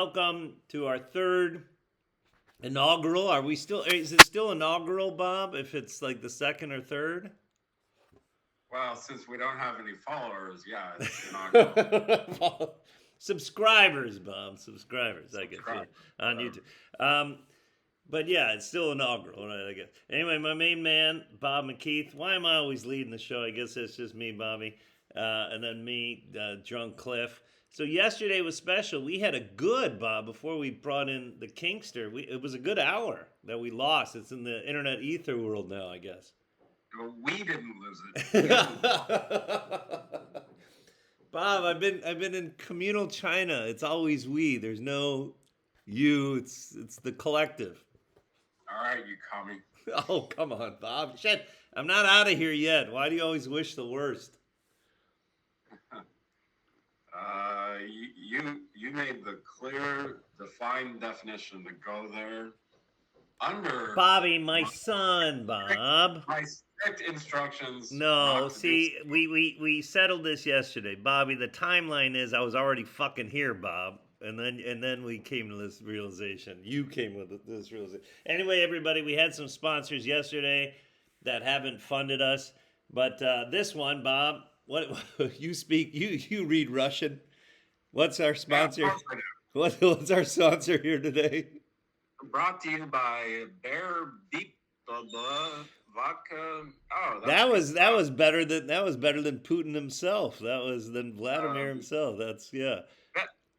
Welcome to our third inaugural. Are we still? Is it still inaugural, Bob? If it's like the second or third? Well, since we don't have any followers, yeah, it's inaugural. Subscribers, Bob. Subscribers, I guess. Yeah, Subscribe, on whatever. YouTube. But yeah, it's still inaugural, right? I guess. Anyway, my main man, Bob McKeith. Why am I always leading the show? I guess it's just me, Bobby, and then me, drunk Cliff. So yesterday was special. We had a good Bob before we brought in the Kingster. It was a good hour that we lost. It's in the internet ether world now, I guess. Well, we didn't lose it. Bob, I've been in communal China. It's always we. There's no you. It's the collective. All right, you commie. Oh, come on, Bob. Shit, I'm not out of here yet. Why do you always wish the worst? You made the clear, defined definition to go there under Bobby, my son, Bob. my strict instructions. No, Not to do see, we settled this yesterday, Bobby. The timeline is I was already fucking here, Bob, and then we came to this realization. You came with this realization. Anyway, everybody, we had some sponsors yesterday that haven't funded us, but this one, Bob, what you speak? You read Russian? What's our Yeah, of sponsor? course I do. What's our sponsor here today? Brought to you by Bear Beep Vodka. Oh, that's That good was stuff. better than Putin himself. That was than Vladimir Um, himself. That's yeah.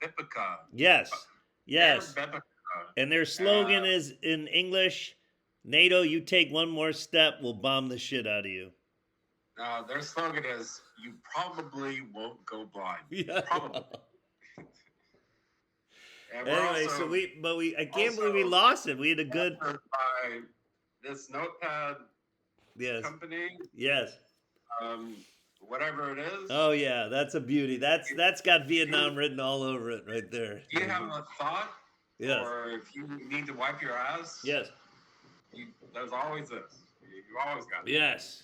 Bipica. Yes. Bear Yes. Bepica. And their Uh, slogan is in English, NATO, you take one more step, we'll bomb the shit out of you. their slogan is "You probably won't go blind." Yeah. Probably. And we're Anyway, also I can't believe we lost it. We had a good sponsored by this notepad yes. company, Yes. whatever it is. Oh yeah, that's a beauty. That's got Vietnam written all over it right there. Do you have a thought, Yes. or if you need to wipe your ass, Yes. there's always this. You always got it. Yes.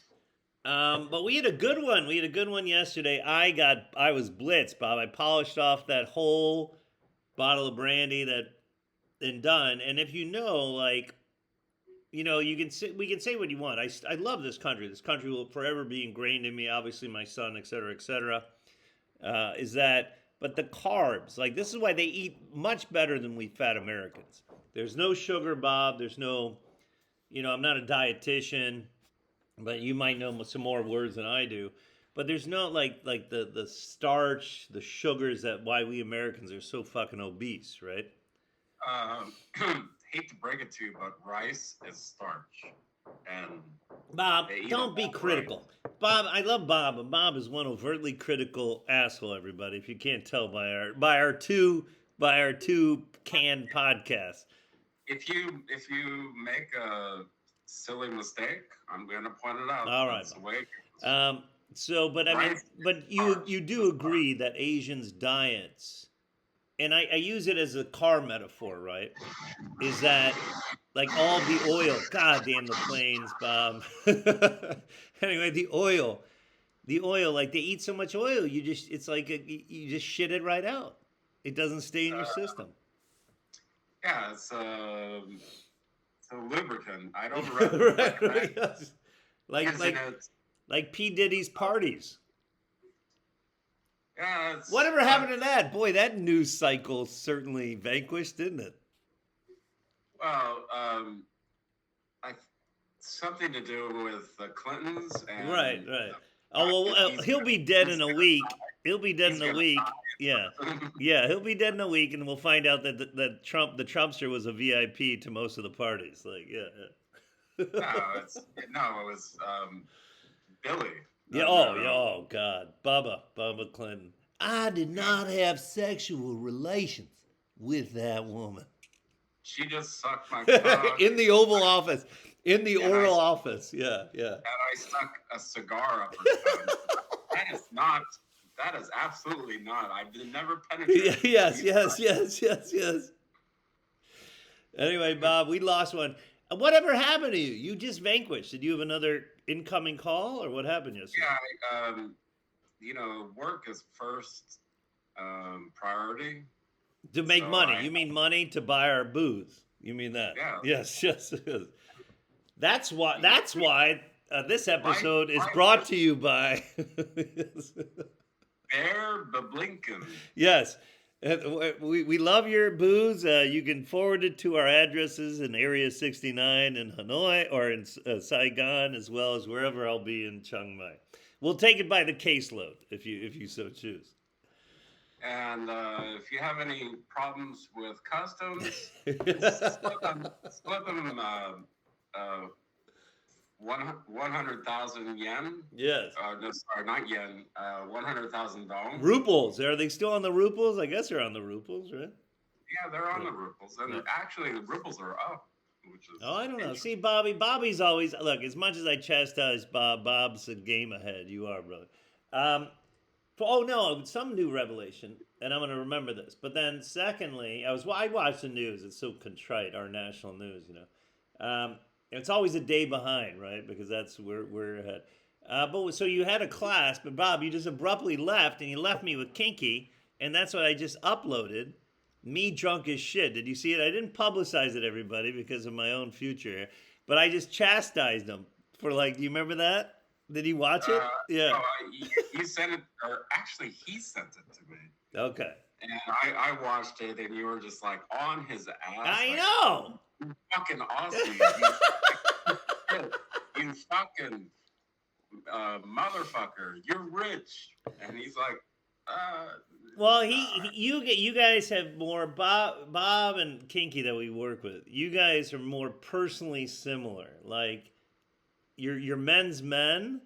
But we had a good one. We had a good one yesterday. I was blitzed, Bob. I polished off that whole bottle of brandy and done. And if you know, like, you can say, we can say what you want. I love this country. This country will forever be ingrained in me. Obviously, my son, et cetera, et cetera. Is that, but the carbs, like, this is why they eat much better than we fat Americans. There's no sugar, Bob. There's no, I'm not a dietitian, but you might know some more words than I do. But there's no like the starch, the sugars that why we Americans are so fucking obese, right? Um, hate to break it to you, but rice is starch, and Bob, they eat a don't be lot of rice. critical. Bob, I love Bob, but Bob is one overtly critical asshole. Everybody, if you can't tell by our two canned podcasts. If you make a silly mistake, I'm gonna point it out. All right, That's the way it goes. So, but I mean, Rice but starch. you do agree that Asians' diets, and I use it as a car metaphor, right? Is that like all the oil? God damn the planes, Bob. Anyway, the oil, like they eat so much oil, it's like you just shit it right out. It doesn't stay in your Uh, system. yeah, it's a lubricant. I don't recommend Right? Yes. Like using like it. like P Diddy's parties. Yeah, it's Whatever happened to that? Boy, that news cycle certainly vanquished, didn't it? well, I something to do with the Clintons Right, and right. the Oh fact that well, he'll be dead in a week. He'll be dead he's in a gonna week. Yeah, die. yeah, he'll be dead in a week, and we'll find out that the Trumpster was a VIP to most of the parties. Like, yeah, yeah. It was Billy. Yeah. No, Oh, no, yeah. no. Oh, God, Bubba Clinton. I did not have sexual relations with that woman She just sucked my cock, in the Oval Office, in the and oral office. Yeah, yeah. I stuck a cigar up her tongue. That is not. That is absolutely not. I did never penetrate. Yes, either. yes. Anyway, Bob, we lost one. Whatever happened to you? You just vanquished. Did you have another incoming call, or what happened yesterday? Yeah, work is first priority. To make So money. You mean money to buy our booze? You mean that? yeah, Yes, yes. Yes. That's why. That's why this life, episode is life brought is to you by. Bear Blinken. Yes. We love your booze. You can forward it to our addresses in Area 69 in Hanoi or in Saigon, as well as wherever I'll be in Chiang Mai. We'll take it by the caseload if you so choose. And if you have any problems with customs, slip them uh, 100,000 yen. Yes. No, sorry, not yen. 100,000 dong. Ruples. Are they still on the ruples? I guess they're on the ruples, right? Yeah, they're on Yeah. the ruples, and Yeah. actually the ruples are up, which is. Oh, I don't know. interesting. See, Bobby's always look. As much as I chastise Bob's a game ahead. You are, brother. Oh no, some new revelation, and I'm going to remember this. But then, secondly, I watch the news. It's so contrite, our national news. It's always a day behind, right? Because that's we're ahead. But so you had a class, but Bob, you just abruptly left, and you left me with Kinky, and that's what I just uploaded. Me drunk as shit. Did you see it? I didn't publicize it, everybody, because of my own future. But I just chastised him for do you remember that? Did he watch it? Yeah. No, you sent it, or actually he sent it to me, Okay. and I watched it, and you were just like on his ass. I know. You fucking Aussie. you fucking motherfucker. You're rich, and he's like, Well, you guys have more Bob and Kinky that we work with. You guys are more personally similar. Like you're men's men,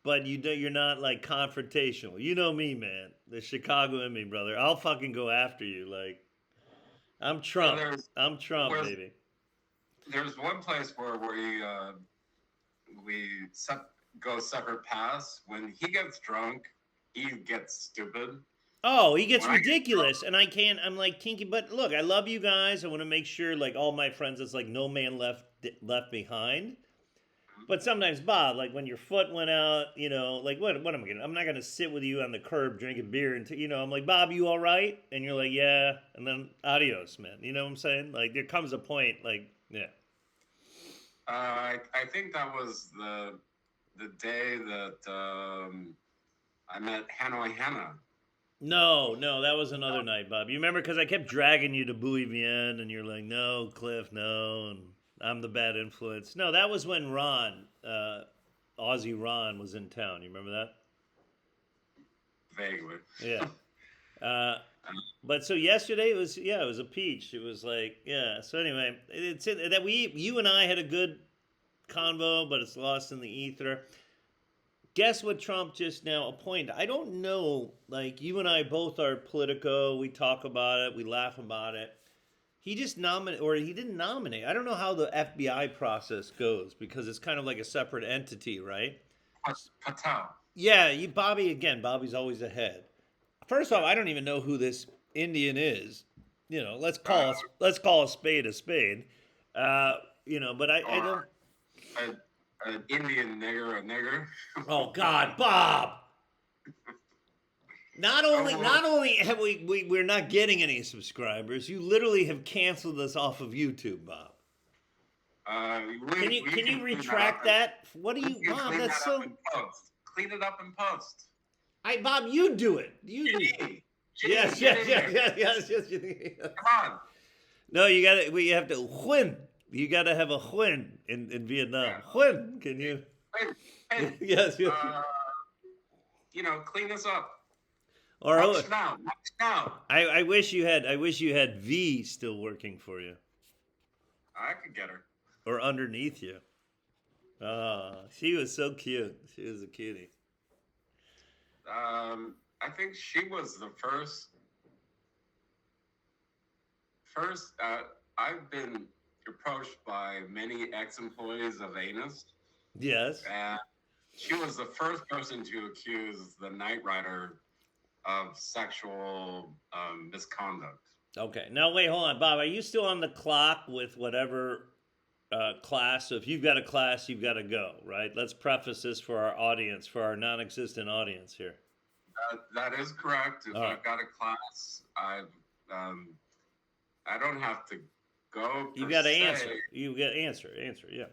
but you're not like confrontational. You know me, man. The Chicago in me, brother. I'll fucking go after you. Like I'm Trump. I'm Trump, baby. There's one place where we go separate paths. When he gets drunk, he gets stupid. Oh, he gets ridiculous, and I'm like Kinky, but look, I love you guys. I want to make sure, like all my friends, it's like no man left behind. But sometimes, Bob, like when your foot went out, like what am I gonna? I'm not gonna sit with you on the curb drinking beer and I'm like, Bob, you all right? And you're like, yeah, and then adios, man. You know what I'm saying? Like there comes a point, like yeah. I think that was the day that I met Hanoi Hannah. No, that was another night, Bob. You remember because I kept dragging you to Bowie Vienne, and you're like, no, Cliff, no, and I'm the bad influence. No, that was when Ron, Aussie Ron, was in town. You remember that? Vaguely. Yeah. But so yesterday it was a peach. It was like So anyway, it's that you and I had a good convo, but it's lost in the ether. Guess what Trump just now appointed? I don't know. Like you and I both are Politico. We talk about it. We laugh about it. He just nominated, or he didn't nominate. I don't know how the FBI process goes because it's kind of like a separate entity, right? Patel. Yeah, Bobby's always ahead. First off, I don't even know who this Indian is. Let's call a spade a spade. But I don't. An Indian nigger, a nigger. Oh God, Bob! Not only have we're not getting any subscribers, you literally have canceled us off of YouTube, Bob. Can you retract that? What do you, Bob? That's so. Clean it up in post. Bob, you do it. You do. Yes. Come on. No, we have to win. You got to have a Huyn in Vietnam. Yeah. Huyn, can you? Hey, yes. Clean this up. Or watch now. I wish you had V still working for you. I could get her. Or underneath you. She was so cute. She was a cutie. I think she was the first. I've been approached by many ex-employees of Anus. Yes. And she was the first person to accuse the Knight Rider of sexual misconduct. Okay. Now, wait, hold on. Bob, are you still on the clock with whatever class? So if you've got a class, you've got to go, right? Let's preface this for our audience, for our non-existent audience here. That is correct. If I've got a class, I don't have to go. You per got to se. answer. You got to answer. Answer. Yeah.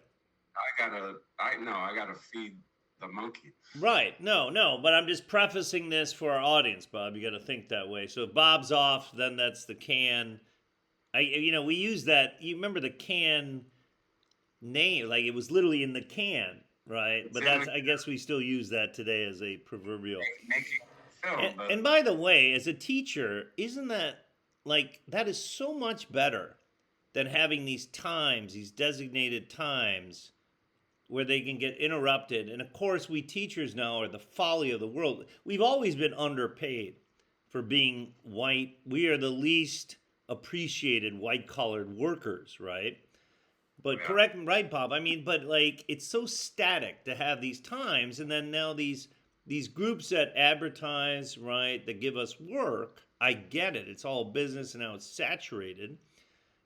I gotta feed the monkey. Right. No. But I'm just prefacing this for our audience, Bob. You got to think that way. So if Bob's off, then that's the can. We use that. You remember the can name? Like it was literally in the can, right? But I guess we still use that today as a proverbial. Making film. And by the way, as a teacher, isn't that like that is so much better than having these times, these designated times where they can get interrupted. And of course, we teachers now are the folly of the world. We've always been underpaid for being white. We are the least appreciated white collared workers, right? But Yeah. correct, right, Bob? I mean, but like it's so static to have these times, and then now these groups that advertise, right, that give us work. I get it. It's all business, and now it's saturated,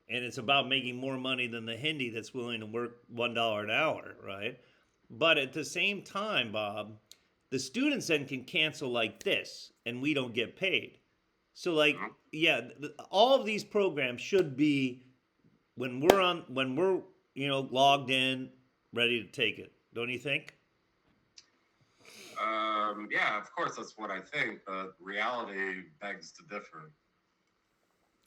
and it's about making more money than the Hindi that's willing to work $1 an hour, right? But at the same time, Bob, the students then can cancel like this, and we don't get paid. So, like, yeah, all of these programs should be when we're logged in, ready to take it. Don't you think? Yeah, of course, that's what I think, but reality begs to differ.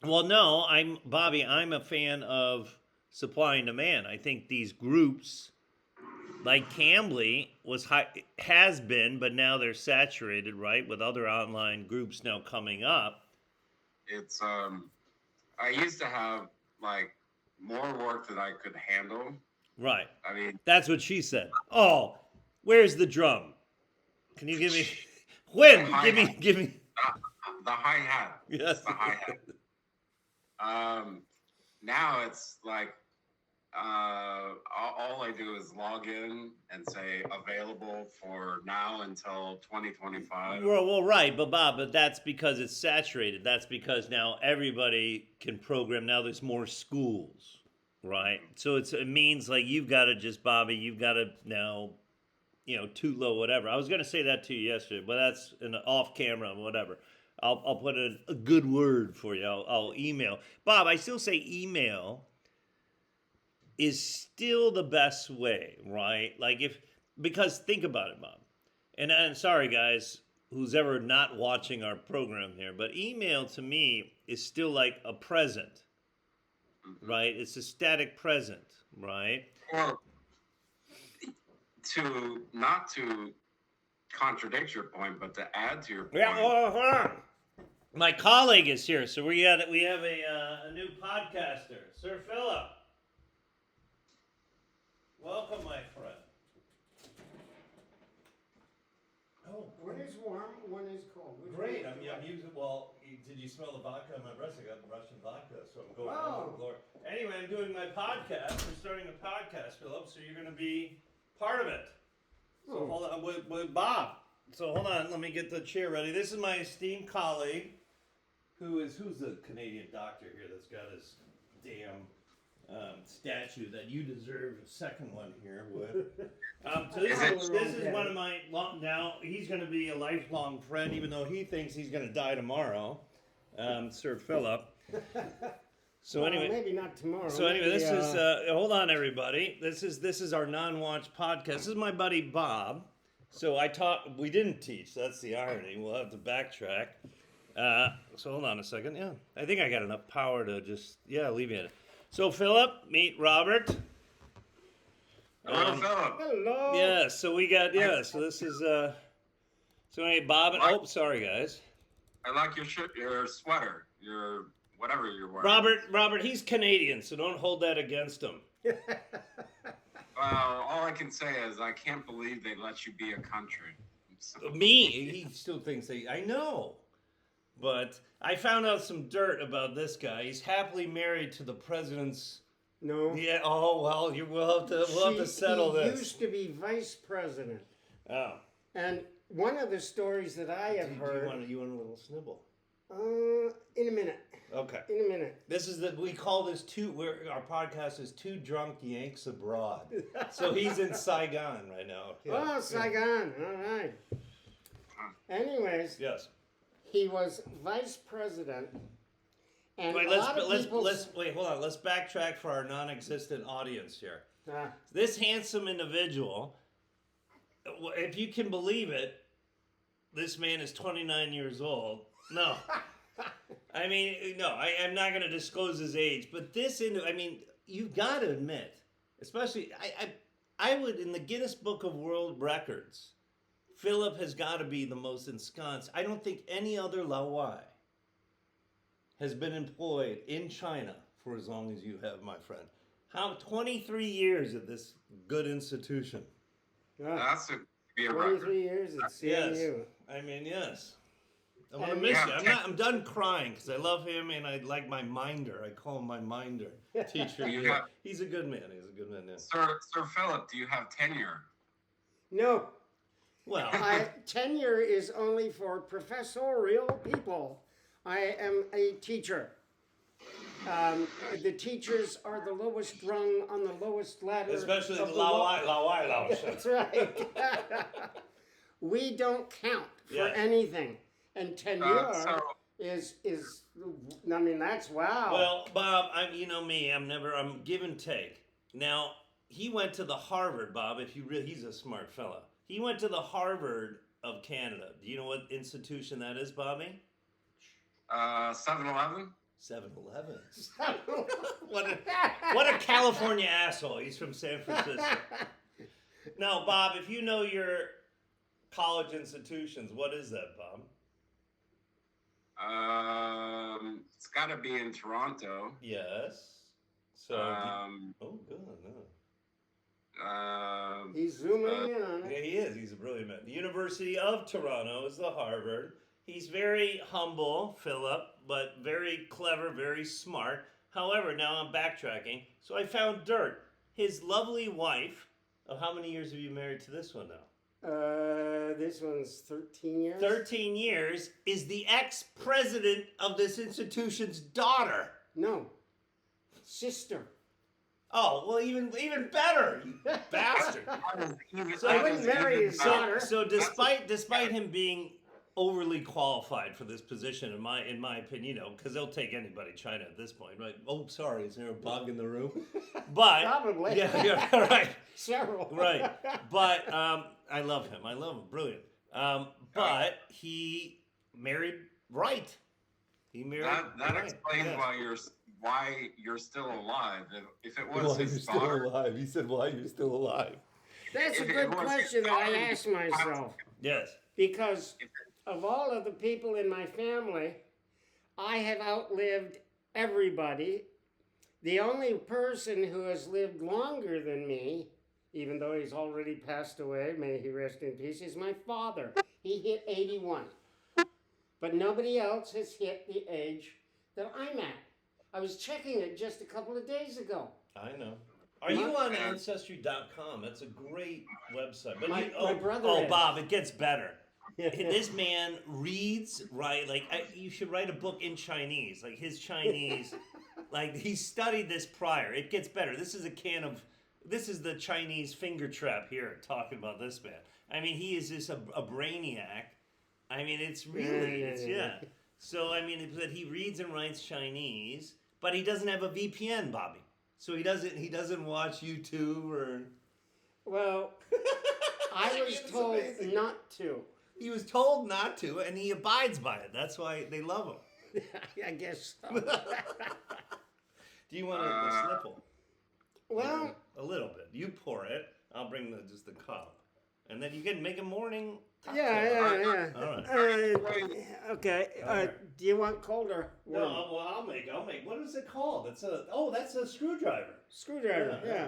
Well, no, Bobby. I'm a fan of supply and demand. I think these groups, like Cambly, has been, but now they're saturated, right, with other online groups now coming up. It's I used to have like more work than I could handle. Right. I mean, That's what she said. Oh, where's the drum? Can you give me? When? Give me. the hi hat. Yes. The hi hat. Now it's like all I do is log in and say available for now until 2025. Well, right, but Bob, but that's because it's saturated. That's because now everybody can program. Now there's more schools, right? So it means like you've got to just, Bobby, you've got to now, too low, whatever. I was going to say that to you yesterday, but that's an off camera, whatever. I'll put a good word for you. I'll email. Bob, I still say email is still the best way, right? Like because think about it, Bob. And sorry, guys, who's ever not watching our program here, but email to me is still like a present, right? It's a static present, right? Or not to contradict your point, but to add to your point. Yeah, hold on. My colleague is here, so we have a new podcaster, Sir Philip. Welcome, my friend. Oh, one is warm, one is cold. great! I'm using. Well, did you smell the vodka on my breast? I got Russian vodka, so I'm going over the floor. Anyway, I'm doing my podcast. We're starting a podcast, Philip. So you're going to be part of it. So hold on with Bob. So hold on, let me get the chair ready. This is my esteemed colleague, who's the Canadian doctor here that's got his damn statue that you deserve a second one here with. So this is one of my now he's going to be a lifelong friend, even though he thinks he's going to die tomorrow, Sir Philip. So anyway, maybe not tomorrow. So anyway, this is hold on, everybody. This is our non-watch podcast. This is my buddy Bob. So we didn't teach. That's the irony. We'll have to backtrack. So hold on a second. Yeah, I think I got enough power to just leave you. So Philip, meet Robert. Hello, Philip. Hello. Yeah. So we got So this is So anyway, Bob. And, sorry guys. I like your shirt, your sweater, your whatever you're wearing. Robert, he's Canadian, so don't hold that against him. Well, all I can say is I can't believe they let you be a country. Me? He still thinks I know. But I found out some dirt about this guy. He's happily married to the president's. No. Yeah. Oh well, we'll have to settle this. He used to be vice president. Oh. And one of the stories that I have heard. You want a little snibble? In a minute. Okay. In a minute. We call this our podcast is Two Drunk Yanks Abroad. So he's in Saigon right now. Yeah. Oh, Saigon. All right. Anyways. Yes. He was vice president, And Wait, a let's lot of let's people let's wait. Hold on. Let's backtrack for our non-existent audience here. uh, This handsome individual, if you can believe it, this man is 29 years old. No, I mean, no, I'm not going to disclose his age, but I mean, you've got to admit, especially, I would, in the Guinness Book of World Records, Philip has got to be the most ensconced. I don't think any other Lawai has been employed in China for as long as you have, my friend. 23 years at this good institution. That's to be a 23 record. years at Yes. CMU. I mean, yes. I'm gonna And- miss Yeah. you. I'm done crying because I love him and I like my minder. I call him my minder teacher. Yeah. He's a good man. He's a good man. Yeah. Sir Philip, do you have tenure? No, Well, tenure is only for professorial people. I am a teacher. The teachers are the lowest rung on the lowest ladder. especially the of the lo- Lawai. That's right. We don't count for Yeah. anything, and tenure So is. I mean, that's wow. Well, Bob, you know me. I'm give and take. Now he went to the Harvard, Bob. He's a smart fella. He went to the Harvard of Canada. Do you know what institution that is, Bobby? 7-Eleven? 7-Eleven. What a California asshole. He's from San Francisco. Now, Bob, if you know your college institutions, what is that, Bob? It's got to be in Toronto. Yes. So, oh, good. No. He's zooming in on Yeah, it. he is. He's a brilliant man. The University of Toronto is the Harvard. He's very humble, Philip, but very clever, very smart. However, now I'm backtracking. So I found dirt. His lovely wife, of how many years have you married to this one now? This one's 13 years. 13 years, is the ex-president of this institution's daughter. No, sister. Oh, well, even better, you bastard. So I wouldn't marry his daughter. So despite him being overly qualified for this position, in my opinion, because they'll take anybody China at this point, right? Oh, sorry, is there a bug in the room? But Probably. yeah, right, Several. right. But I love him. I love him. Brilliant. But he married right. He married. That right. explains Yes. why you're still alive. If it was his daughter, alive. He said, "Why you're still alive?" That's a If it good was his question that I daughter, ask myself. Yes. Because of all of the people in my family, I have outlived everybody. The only person who has lived longer than me, even though he's already passed away, may he rest in peace, is my father. He hit 81. But nobody else has hit the age that I'm at. I was checking it just a couple of days ago. I know. Are you on Ancestry.com? That's a great website. But My oh, brother oh, is. Bob, it gets better. This man reads, right? Like, you should write a book in Chinese. Like, his Chinese, like, he studied this prior. It gets better. This is the Chinese finger trap here talking about this man. I mean, he is just a brainiac. I mean, it's really, yeah. So, I mean, that he reads and writes Chinese, but he doesn't have a VPN, Bobby. So he doesn't watch YouTube or. Well, I was It's told amazing. not to. He was told not to, and he abides by it. That's why they love him. I guess so. Do you want a snipple? Well, A little bit. You pour it. I'll bring just the cup, and then you can make a morning. cocktail. yeah. All right. Okay. All right. Do you want cold or warm? No, well, I'll make. What is it called? That's a screwdriver. Screwdriver. Yeah. Yeah.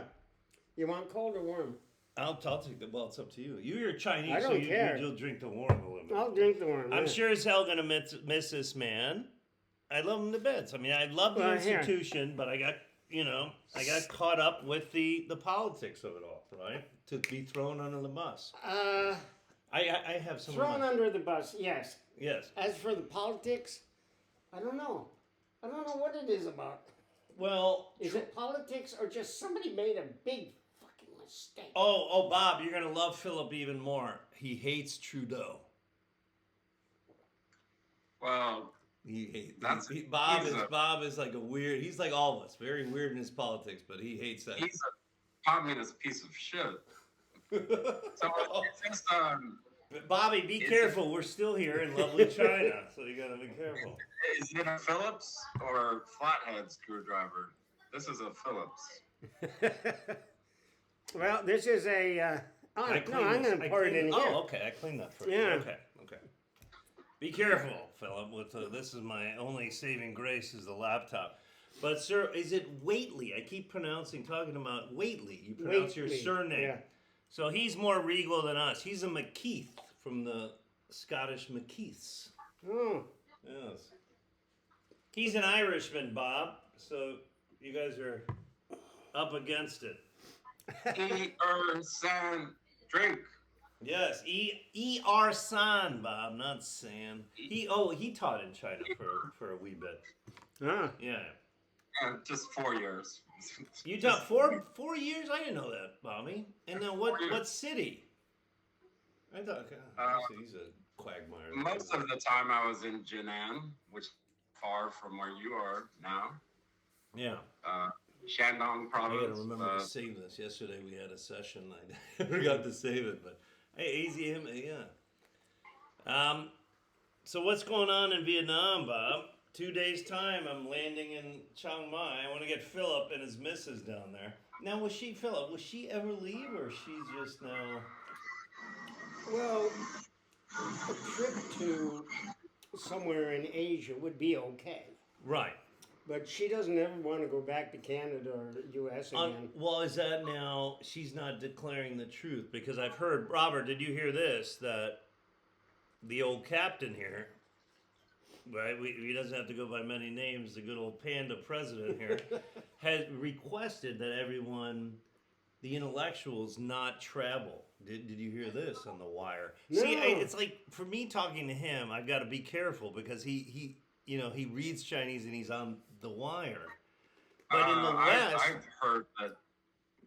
You want cold or warm? I'll take the. Well, it's up to you. You're Chinese, I so don't care. you'll drink the warm a little bit. I'll drink the warm. I'm yeah. sure as hell gonna miss this man. I love him to bits. I mean, I love the Well, here. institution, but I got caught up with the politics of it all, right? To be thrown under the bus. I have some. Thrown under the bus, yes. Yes. As for the politics, I don't know. I don't know what it is about. Well. Is it politics or just somebody made a big fucking mistake? Oh, Bob, you're gonna love Philip even more. He hates Trudeau. well, Bob is like a weird. He's like all of us, very weird in his politics, but he hates that. He's a communist piece of shit. So it's just Bobby, be careful. We're still here in lovely China, so you gotta be careful. Is it a Phillips or flathead screwdriver? This is a Phillips. Well, this is a. I'm going to pour it in here. Oh, okay. I cleaned that for you. Yeah. Okay. Be careful, Philip. This is my only saving grace is the laptop. But sir, is it Waitley? I keep talking about Waitley. You pronounce your Waitley, surname. yeah. So he's more regal than us. He's a McKeith from the Scottish McKeiths. Oh. Yes. He's an Irishman, Bob. So you guys are up against it. San drink. Yes, E.R. San, Bob, not San. He taught in China for a wee bit. Ah. Yeah. Just 4 years. You taught 4 years? I didn't know that, Bobby. And then what city? I thought he's a quagmire. Most of the time I was in Jinan, which is far from where you are now. Yeah. Shandong I province. gotta remember to save this. Yesterday we had a session. I forgot to save it, but hey, easy him, yeah. So what's going on in Vietnam, Bob? 2 days time, I'm landing in Chiang Mai. I want to get Philip and his missus down there. Now, will she ever leave, or she's just now? Well, a trip to somewhere in Asia would be okay. Right. But she doesn't ever want to go back to Canada or U.S. again. Well, is that now she's not declaring the truth? Because I've heard, Robert, did you hear this? That the old captain here, right? He doesn't have to go by many names. The good old panda president here has requested that everyone, the intellectuals, not travel. Did you hear this on the wire? No. See, it's like for me talking to him, I've got to be careful because he reads Chinese and he's on the wire. But in the West, I've heard that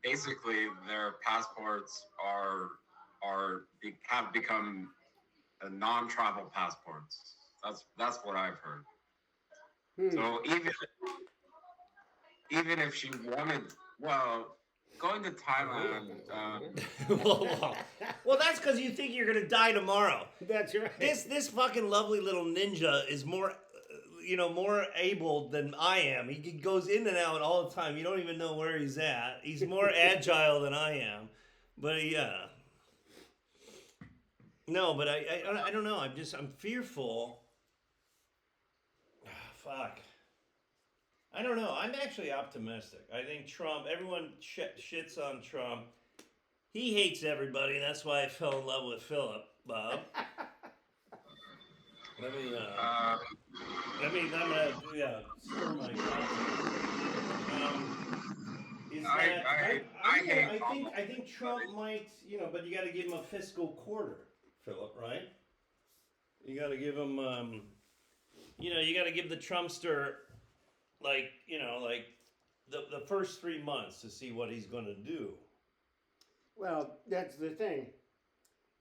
basically their passports have become non-travel passports. That's what I've heard. So even if she wanted, going to Thailand. well, that's because you think you're gonna die tomorrow. That's right. This fucking lovely little ninja is more able than I am. He goes in and out all the time. You don't even know where he's at. He's more agile than I am. But yeah. No, but I don't know. I'm fearful. Fuck. I don't know. I'm actually optimistic. I think Trump, everyone shits on Trump. He hates everybody. That's why I fell in love with Philip, Bob. I'm gonna stir my I think Trump might, but you got to give him a fiscal quarter, Philip, right? You got to give him, you got to give the Trumpster, like the first 3 months to see what he's going to do. Well, that's the thing.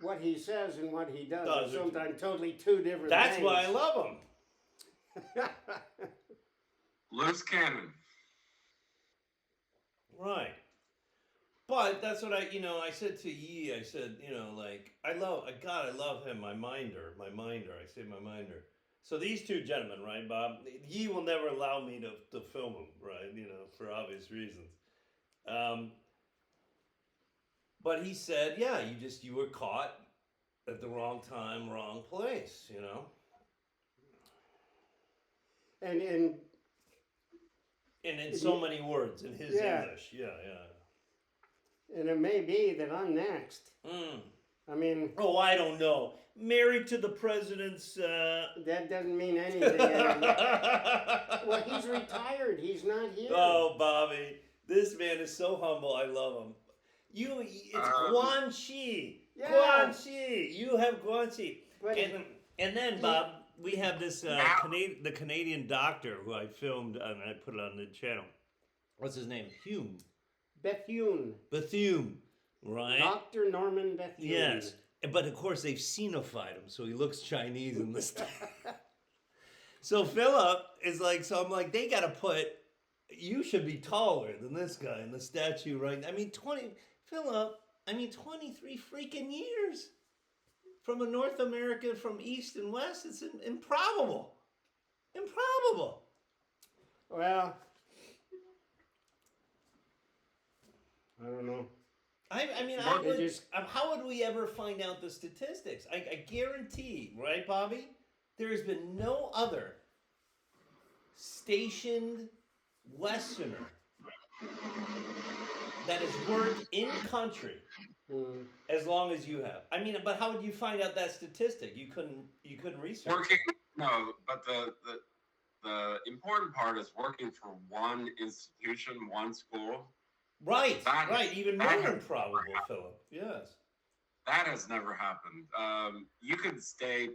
What he says and what he does are sometimes totally two different That's things. why I love him. Loose cannon. Right. But that's what I said to Yi, I said, I love him, my minder. I say my minder. So these two gentlemen, right, Bob? Yi will never allow me to film him, right, for obvious reasons. But he said, yeah, you were caught at the wrong time, wrong place, And in so many words, in his English, yeah. And it may be that I'm next. I mean... Oh, I don't know. Married to the president's... That doesn't mean anything. Well, he's retired. He's not here. Oh, Bobby. This man is so humble. I love him. It's Guanxi. Yeah. Guanxi. You have Guanxi. But And then, Bob, we have this the Canadian doctor who I filmed and I put it on the channel. What's his name? Bethune, right? Dr. Norman Bethune. Yes. But of course they've scenified him, so he looks Chinese in this. So Philip is like, so I'm like, they got to put, you should be taller than this guy in the statue, right? I mean, Philip, 23 freaking years from a North America from East and West. It's improbable. Improbable. Well, I don't know. How would we ever find out the statistics? I guarantee, right, Bobby? There has been no other stationed Westerner that has worked in country as long as you have. I mean, but how would you find out that statistic? You couldn't research. But the important part is working for one institution, one school. Right. Even more improbable, Philip. Yes. That has never happened. You could stay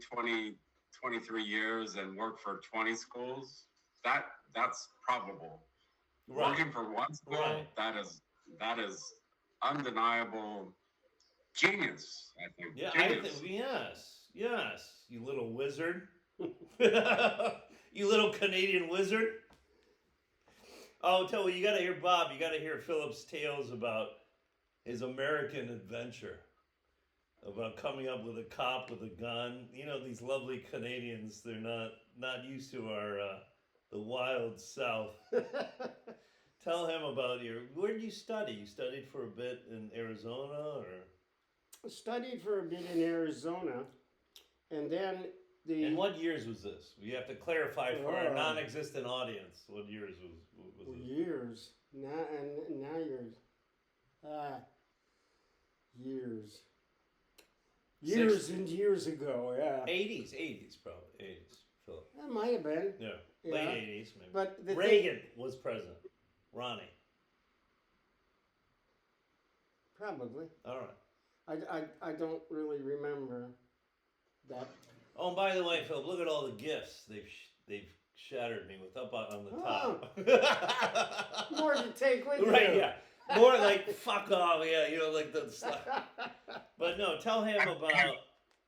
23 years and work for 20 schools. That's probable. Right. Working for one school, right. that is undeniable genius, I think. Yeah, Genius. Yes. You little wizard. You little Canadian wizard. Oh, Toby, you got to hear Bob. You got to hear Philip's tales about his American adventure, about coming up with a cop with a gun. You know, these lovely Canadians, they're not used to our the wild South. Tell him about where did you study? You studied for a bit in Arizona, or? Studied for a bit in Arizona, and then And what years was this? You have to clarify for our non-existent audience. What years was this? Years. Now years. Years. Years and years ago, yeah. 80s probably. 80s, Philip. That might have been. Yeah. Yeah. Late 80s, maybe. But Reagan was president. Ronnie. Probably. All right. I don't really remember that. Oh, and by the way, Philip, look at all the gifts they've shattered me with up on the top. More to take with you. Right, yeah. More like fuck off, yeah, like the stuff. But no, tell him about.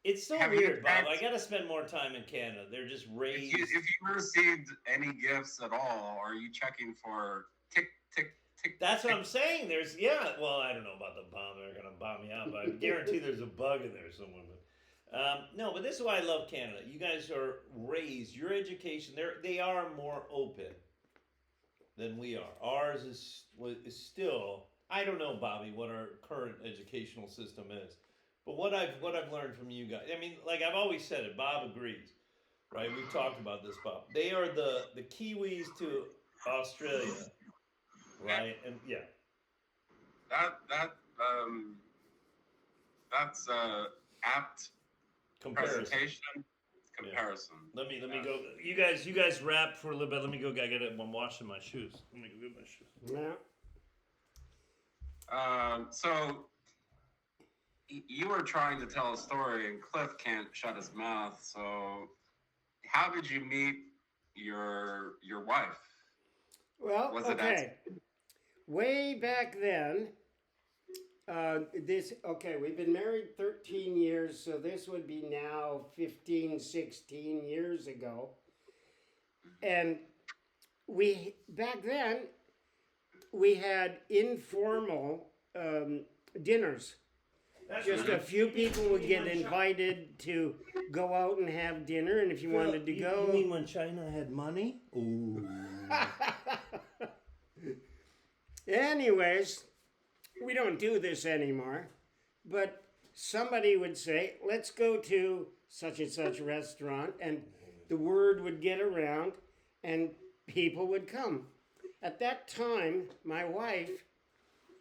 It's so weird, Bob. I gotta spend more time in Canada. They're just raised. If you received any gifts at all, are you checking for tick? That's what I'm saying. Well, I don't know about the bomb. They're gonna bomb me out, but I guarantee there's a bug in there somewhere. No, but this is why I love Canada. You guys are raised. Your education, they are more open than we are. Ours is still. I don't know, Bobby, what our current educational system is, but what I've learned from you guys. I mean, like I've always said it. Bob agrees, right? We've talked about this, Bob. They are the Kiwis to Australia, right? And yeah. That's apt comparison. Comparison. Yeah. Let me go. You guys wrap for a little bit. Let me go. I get it. I'm washing my shoes. Let me go get my shoes. Yeah. So you were trying to tell a story, and Cliff can't shut his mouth. So, how did you meet your wife? Well, okay. Way back then. We've been married 13 years, so this would be now 15, 16 years ago. And back then, we had informal dinners. Just a few people would get invited to go out and have dinner, and if you wanted to go... You mean when China had money? Ooh. Anyways... We don't do this anymore, but somebody would say, let's go to such and such restaurant, and the word would get around, and people would come. At that time, my wife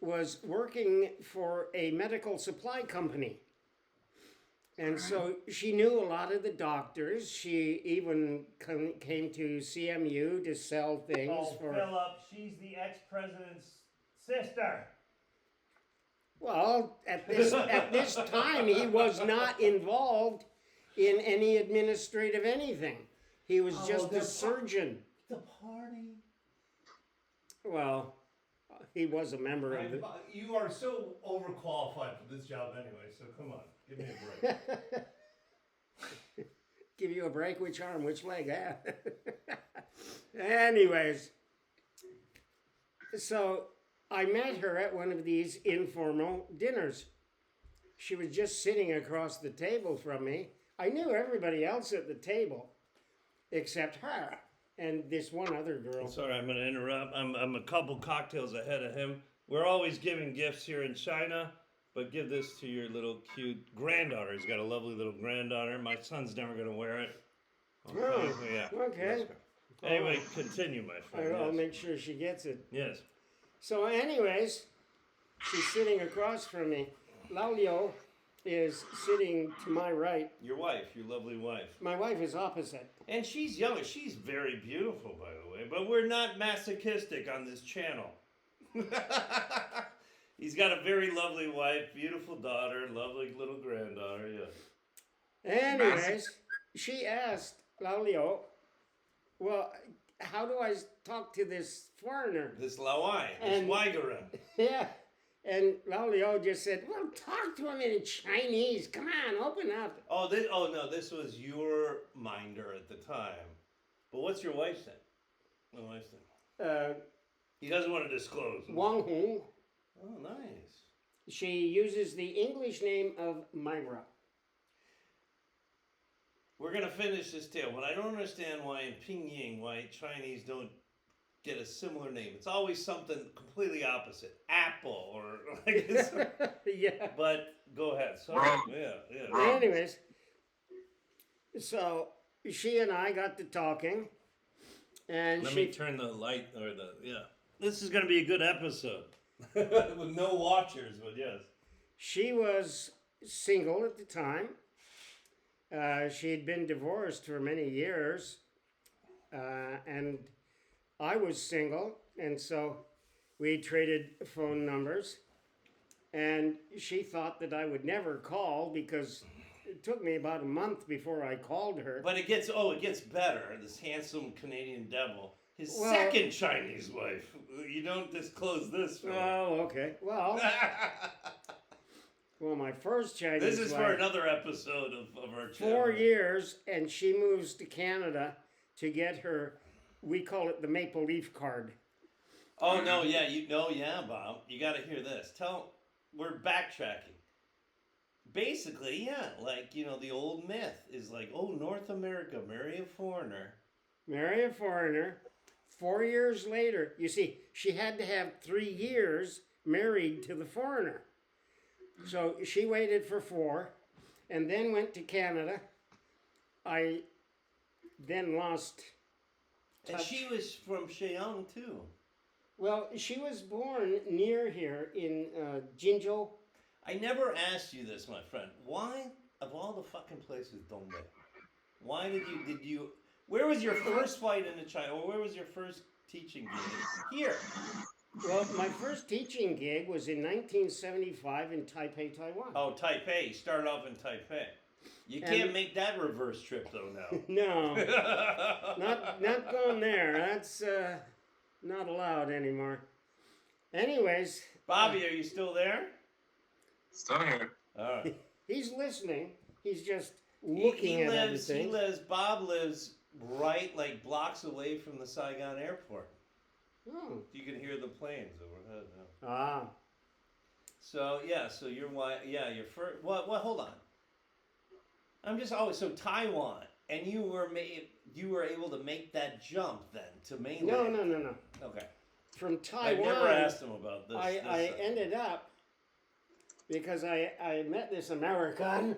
was working for a medical supply company, and so she knew a lot of the doctors. She even came to CMU to sell things for... Philip, she's the ex-president's sister. Well, at this time, he was not involved in any administrative anything. He was just a surgeon. The party. Well, he was a member of it. You are so overqualified for this job anyway, so come on. Give me a break. give you a break. Which arm? Which leg? Anyways, so I met her at one of these informal dinners. She was just sitting across the table from me. I knew everybody else at the table except her and this one other girl. Sorry, I'm going to interrupt. I'm a couple cocktails ahead of him. We're always giving gifts here in China, but give this to your little cute granddaughter. He's got a lovely little granddaughter. My son's never going to wear it. Okay. Oh, Yeah. okay. Anyway, continue, my friend. I'll Yes. make sure she gets it. Yes. So, anyways, she's sitting across from me. Lao Liu is sitting to my right. Your wife, your lovely wife. My wife is opposite. And she's young. She's very beautiful, by the way. But we're not masochistic on this channel. He's got a very lovely wife, beautiful daughter, lovely little granddaughter. Yeah. Anyways, she asked Lao Liu, well, how do I talk to this foreigner? This Lawai, this And- Waigaran. Yeah. And Lao Liu just said, well, talk to him in Chinese. Come on, open up. Oh, no, this was your minder at the time. But what's your wife's name? My wife's name. He doesn't want to disclose. Wang Hong. Oh, nice. She uses the English name of Myra. We're going to finish this tale, but I don't understand why in Pinyin, why Chinese don't get a similar name. It's always something completely opposite. Apple or like Yeah. But go ahead. Sorry. Wrong. Yeah. Anyways, so she and I got to talking, and Let she me turn the light or the This is going to be a good episode with no watchers, but yes. she was single at the time. She had been divorced for many years, and I was single, and so we traded phone numbers. And she thought that I would never call because it took me about a month before I called her. But it gets better. This handsome Canadian devil, his Well- second Chinese wife. You don't disclose this. Phil. Oh, okay. Well, my first Chinese This is for wife, another episode of our channel. 4 years, and she moves to Canada to get her, we call it the Maple Leaf card. Oh no, yeah, Bob. You got to hear this. We're backtracking. Basically, yeah, like the old myth is like, oh, North America, marry a foreigner. Marry a foreigner. 4 years later, you see, she had to have 3 years married to the foreigner. So she waited for 4 and then went to Canada. I then lost And touch. she was from Sheung too. Well, she was born near here in Jinzhou. I never asked you this, my friend. Why, of all the fucking places, Dongdae? Why did you? Where was your first flight into China, or where was your first teaching gig? Here. Well, my first teaching gig was in 1975 in Taipei, Taiwan. Oh, Taipei. You started off in Taipei. You And- can't make that reverse trip though now. No, not going there. That's not allowed anymore. Anyways, Bobby, are you still there? Still here. All right. he's listening. He's just looking at everything. Bob lives right like blocks away from the Saigon airport. Oh. You can hear the planes overhead now. Ah. So your wife, your first. What? Hold on. I'm just always so Taiwan, and you were able to make that jump then to mainland. No. Okay. From I've Taiwan, never asked him about this. I ended up because I met this American,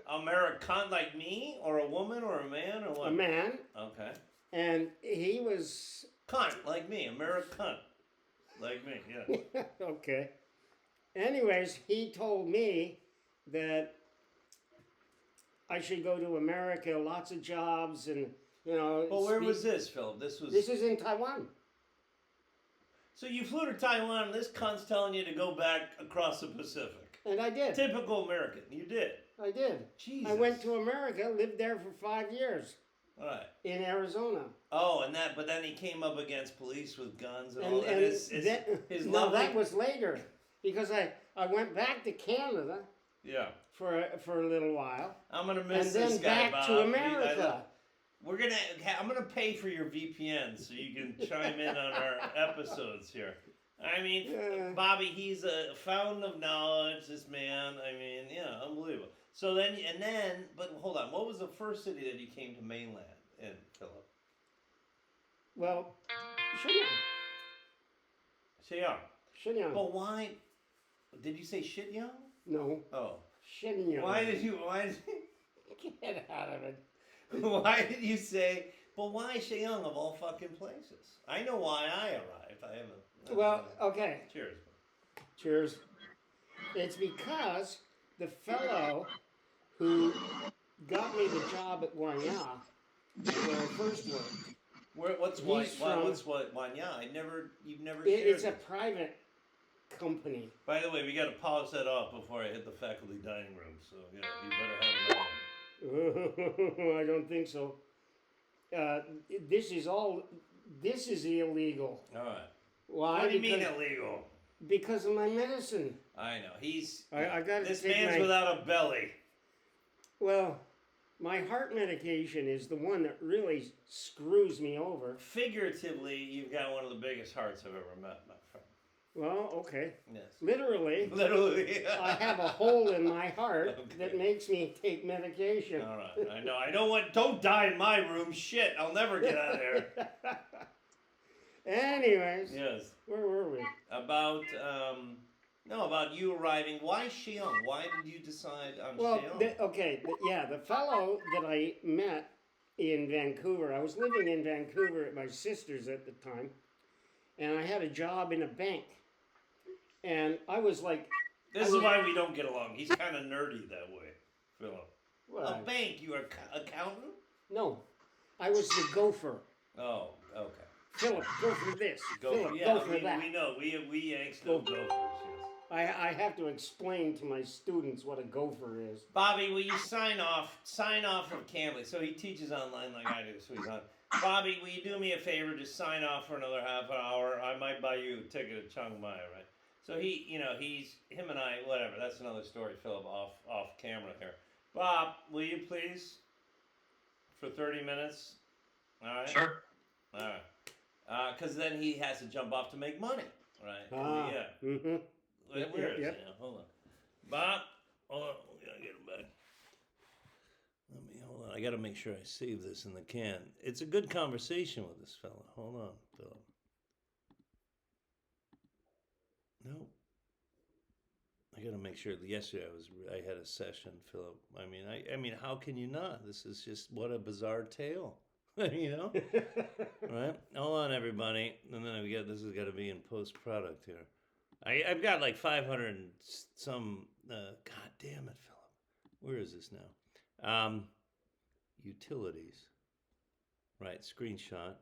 American like me, or a woman, or a man, or what? a man, Okay. and he was Cunt like me, American like me. Yeah. okay. Anyways, he told me that I should go to America, lots of jobs, and Well, where was this, Philip? This is in Taiwan. So you flew to Taiwan, and this cunt's telling you to go back across the Pacific. And I did. Typical American. You did. I did. Jesus. I went to America, lived there for 5 years All right. in Arizona. Oh, but then he came up against police with guns and And, all. and His no, lovely. that was later because I went back to Canada Yeah. for a little while, I'm gonna and miss then this guy, back Bob. to America. I'm gonna pay for your VPN so you can chime in on our episodes here. I mean, Yeah. Bobby, he's a fountain of knowledge. This man, I mean, yeah, unbelievable. So then, but hold on. What was the first city that you came to mainland in, Philip? Well, Shenyang. Shenyang. Shenyang. But why? Did you say Shenyang? No, Oh. Shenyang. Why did you? Get out of it. Why did you say? But why Shenyang of all fucking places? I know why I arrived. I haven't. Well, okay. Cheers. Cheers. It's because the fellow who got me the job at Wanya, where I first worked, What's He's Wanya? You've never shared. it's a private company. By the way, we got to polish that off before I hit the faculty dining room. So yeah, you better have another one. I don't think so. This is illegal. All right. Why? What do you mean illegal? Because of my medicine. I know I got this to take man's my, without a belly. Well, my heart medication is the one that really screws me over. Figuratively, you've got one of the biggest hearts I've ever met, my friend. Well, okay. Yes. Literally, Literally. I have a hole in my heart Okay. that makes me take medication. All right. I know what. Don't die in my room. Shit. I'll never get out of there. Anyways, Yes. where were we? About you arriving. Why Shenyang? Why did you decide on Well, Shenyang? the fellow that I met in Vancouver, I was living in Vancouver at my sister's at the time, and I had a job in a bank. And I was like, This is why we don't get along. He's kind of nerdy that way, Philip. well, A bank? You are accountant? no, I was the gopher. Oh, okay. Philip, go for this. Go Philip, for, yeah, go for that. we know. We Yanks know Go- gophers. Yes. I have to explain to my students what a gopher is. Bobby, will you sign off from Cambly? So he teaches online like I do, so he's on. Bobby, will you do me a favor? Just sign off for another half an hour. I might buy you a ticket to Chiang Mai, right? So him and I, whatever. That's another story, Philip, off camera here. Bob, will you please, for 30 minutes? All right. Sure. All right. Because then he has to jump off to make money, right? Yeah. Mm-hmm. Where is yep. he? Hold on. Bob, hold on. We gotta get him back. Hold on. I gotta make sure I save this in the can. It's a good conversation with this fella. Hold on, Philip. No. I gotta make sure. Yesterday I had a session, Philip. I mean, how can you not? This is just what a bizarre tale. You know? Right? Hold on, everybody. And then this has got to be in post product here. I've got like 500 and some. God damn it, Philip. Where is this now? Utilities. Right. Screenshot.